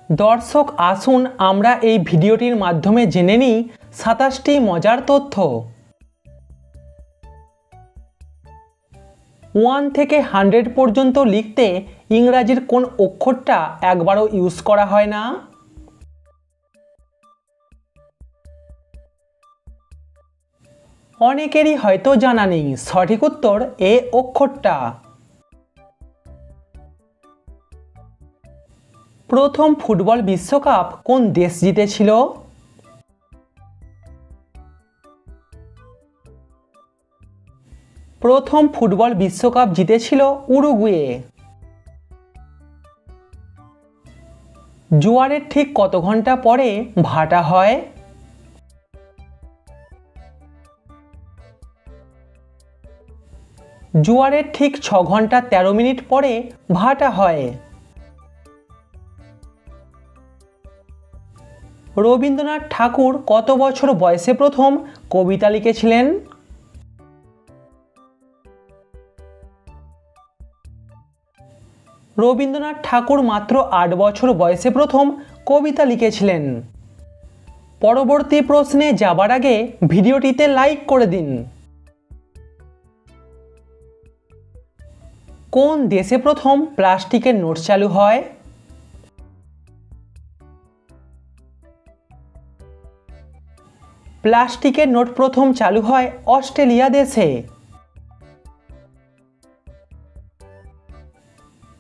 দর্শক আসুন আমরা এই ভিডিওটির মাধ্যমে জেনে নিই 27টি মজার তথ্য। 1 থেকে 100 পর্যন্ত লিখতে ইংরাজির কোন অক্ষরটা একবারও ইউজ করা হয় না? অনেকেরই হয়তো জানা নেই, সঠিক উত্তর এ অক্ষরটা। প্রথম ফুটবল বিশ্বকাপ কোন দেশ জিতেছিল? প্রথম ফুটবল বিশ্বকাপ জিতেছিল উরুগুয়ে। জোয়ারের ঠিক কত ঘন্টা পরে ভাটা হয়? জোয়ারের ঠিক 6 ঘন্টা 13 মিনিট পরে ভাটা হয়। রবীন্দ্রনাথ ঠাকুর কত বছর বয়সে প্রথম কবিতা লিখেছিলেন? রবীন্দ্রনাথ ঠাকুর মাত্র 8 বছর বয়সে প্রথম কবিতা লিখেছিলেন। পরবর্তী প্রশ্নে যাবার আগে ভিডিওটিতে লাইক করে দিন। কোন দেশে প্রথম প্লাস্টিকের নোট চালু হয়? প্লাস্টিকের নোট প্রথম চালু হয় অস্ট্রেলিয়া দেশে।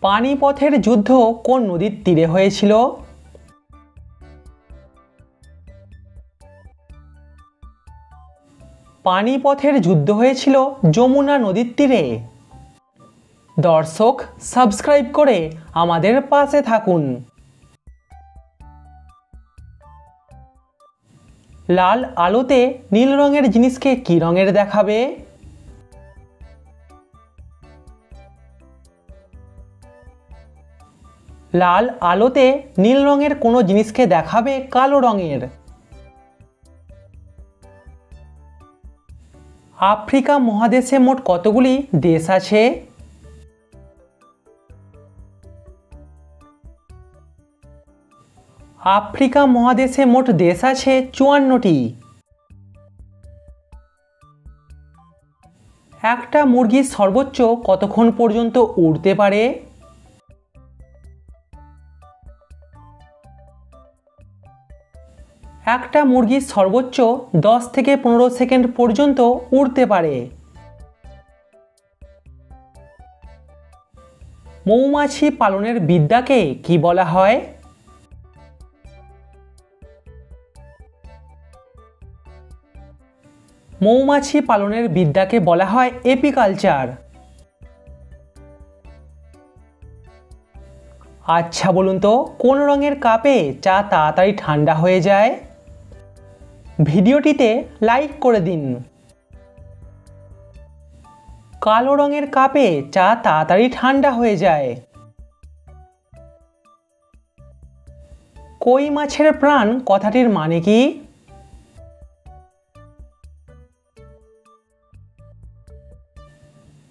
পানিপথের যুদ্ধ কোন নদীর তীরে হয়েছিল? পানিপথের যুদ্ধ হয়েছিল যমুনা নদীর তীরে। দর্শক সাবস্ক্রাইব করে আমাদের পাশে থাকুন। লাল আলোতে নীল রঙের জিনিসকে কি রঙের দেখাবে? লাল আলোতে নীল রঙের কোনো জিনিসকে দেখাবে কালো রঙের। আফ্রিকা মহাদেশে মোট কতগুলি দেশ আছে? আফ্রিকা মহাদেশে মোট দেশ আছে 54টি। একটা মুরগি সর্বোচ্চ কতক্ষণ পর্যন্ত উড়তে পারে? একটা মুরগি সর্বোচ্চ 10 থেকে 15 সেকেন্ড পর্যন্ত উড়তে পারে। মৌমাছি পালনের বিদ্যাকে কি বলা হয়? মৌমাছি পালনের বিদ্যাকে বলা হয় এপিকালচার। আচ্ছা বলুন তো, কোন রঙের কাপে চা তাড়াতাড়ি ঠান্ডা হয়ে যায়? ভিডিওটিতে লাইক করে দিন। কালো রঙের কাপে চা তাড়াতাড়ি ঠান্ডা হয়ে যায়। কই মাছের প্রাণ কথাটির মানে কি?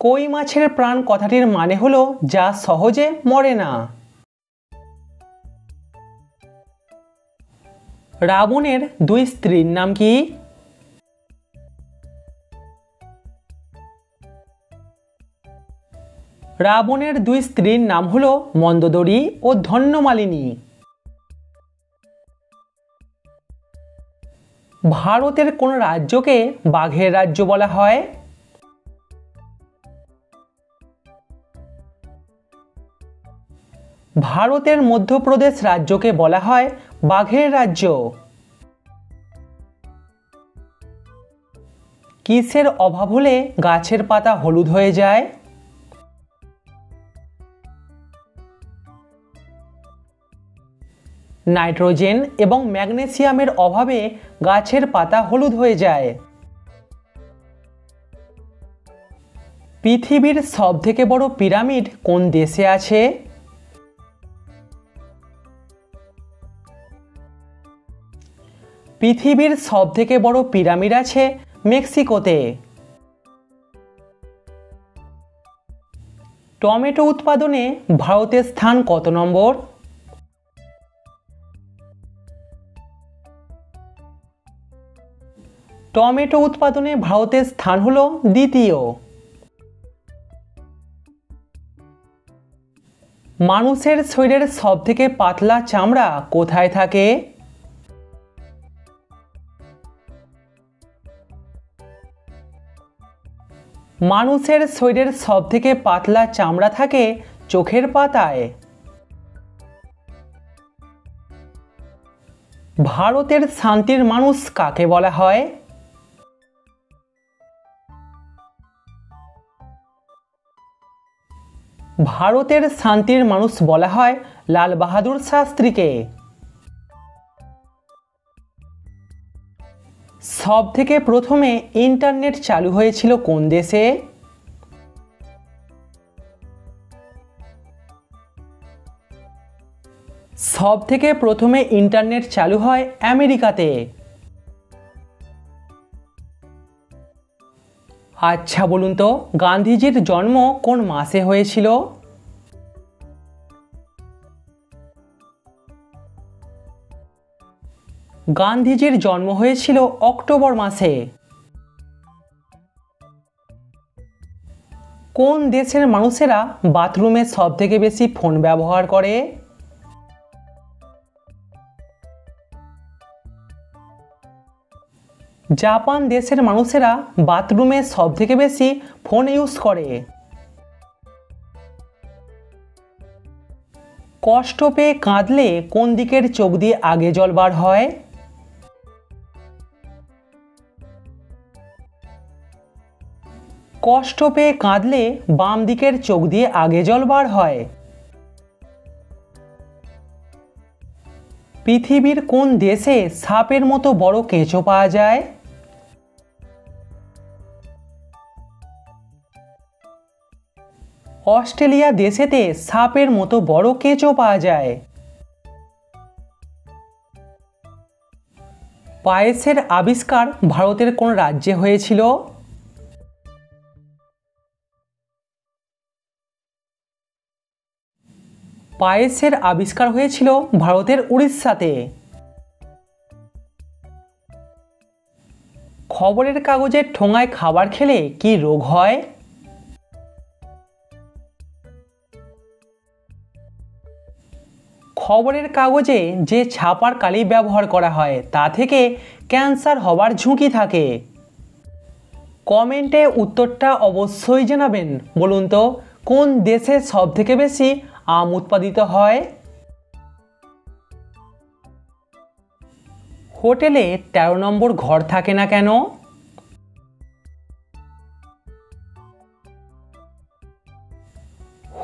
কই মাছের প্রাণ কথাটির মানে হলো যা সহজে মরে না। রাবণের 2 স্ত্রীর নাম কি? রাবণের 2 স্ত্রীর নাম হলো মন্দোদরী ও ধন্যমালিনী। ভারতের কোন রাজ্যকে বাঘের রাজ্য বলা হয়? ভারতের মধ্যপ্রদেশ রাজ্যকে বলা হয় বাঘের রাজ্য। কিসের অভাব হলে গাছের পাতা হলুদ হয়ে যায়? নাইট্রোজেন এবং ম্যাগনেসিয়ামের অভাবে গাছের পাতা হলুদ হয়ে যায়। পৃথিবীর সবথেকে বড় পিরামিড কোন দেশে আছে? পৃথিবীর সবথেকে বড় পিরামিড আছে মেক্সিকোতে। টমেটো উৎপাদনে ভারতের স্থান কত নম্বর? টমেটো উৎপাদনে ভারতের স্থান হল দ্বিতীয়। মানুষের শরীরের সবথেকে পাতলা চামড়া কোথায় থাকে? মানুষের শরীরের সবথেকে পাতলা চামড়া থাকে চোখের পাতায়। ভারতের শান্তির মানুষ কাকে বলা হয়? ভারতের শান্তির মানুষ বলা হয় লাল বাহাদুর শাস্ত্রীকে। সবথেকে প্রথমে ইন্টারনেট চালু হয়েছিল কোন দেশে? সবথেকে প্রথমে ইন্টারনেট চালু হয় আমেরিকাতে। আচ্ছা বলুন তো, গান্ধীজির জন্ম কোন মাসে হয়েছিল? গান্ধীজির জন্ম হয়েছিল অক্টোবর মাসে। কোন দেশের মানুষেরা বাথরুমে সবথেকে বেশি ফোন ব্যবহার করে? জাপান দেশের মানুষেরা বাথরুমে সবথেকে বেশি ফোন ইউজ করে। কষ্ট পেয়ে কাঁদলে কোন দিকের চোখ দিয়ে আগে জল বার হয়? কষ্ট পেয়ে কাঁদলে বাম দিকের চোখ দিয়ে আগে জল বার হয়। পৃথিবীর কোন দেশে সাপের মতো বড় কেঁচো পাওয়া যায়? অস্ট্রেলিয়া দেশেতে সাপের মতো বড় কেঁচো পাওয়া যায়। পায়েসের আবিষ্কার ভারতের কোন রাজ্যে হয়েছিল? পায়েসের আবিষ্কার হয়েছিল ভারতের উড়িষ্যাতে। খবরের কাগজের ঠোঙায় খাবার খেলে কি রোগ হয়? খবরের কাগজে যে ছাপার কালি ব্যবহার করা হয় তা থেকে ক্যান্সার হবার ঝুঁকি থাকে। কমেন্টে উত্তরটা অবশ্যই জানাবেন। বলুন তো, কোন দেশে সবথেকে বেশি আম উৎপাদিত হয়? হোটেলে 13 নম্বর ঘর থাকে না কেন?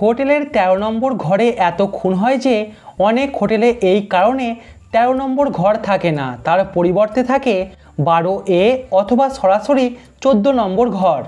হোটেলের 13 নম্বর ঘরে এত খুন হয় যে অনেক হোটেলে এই কারণে 13 নম্বর ঘর থাকে না, তার পরিবর্তে থাকে 12A অথবা সরাসরি 14 নম্বর ঘর।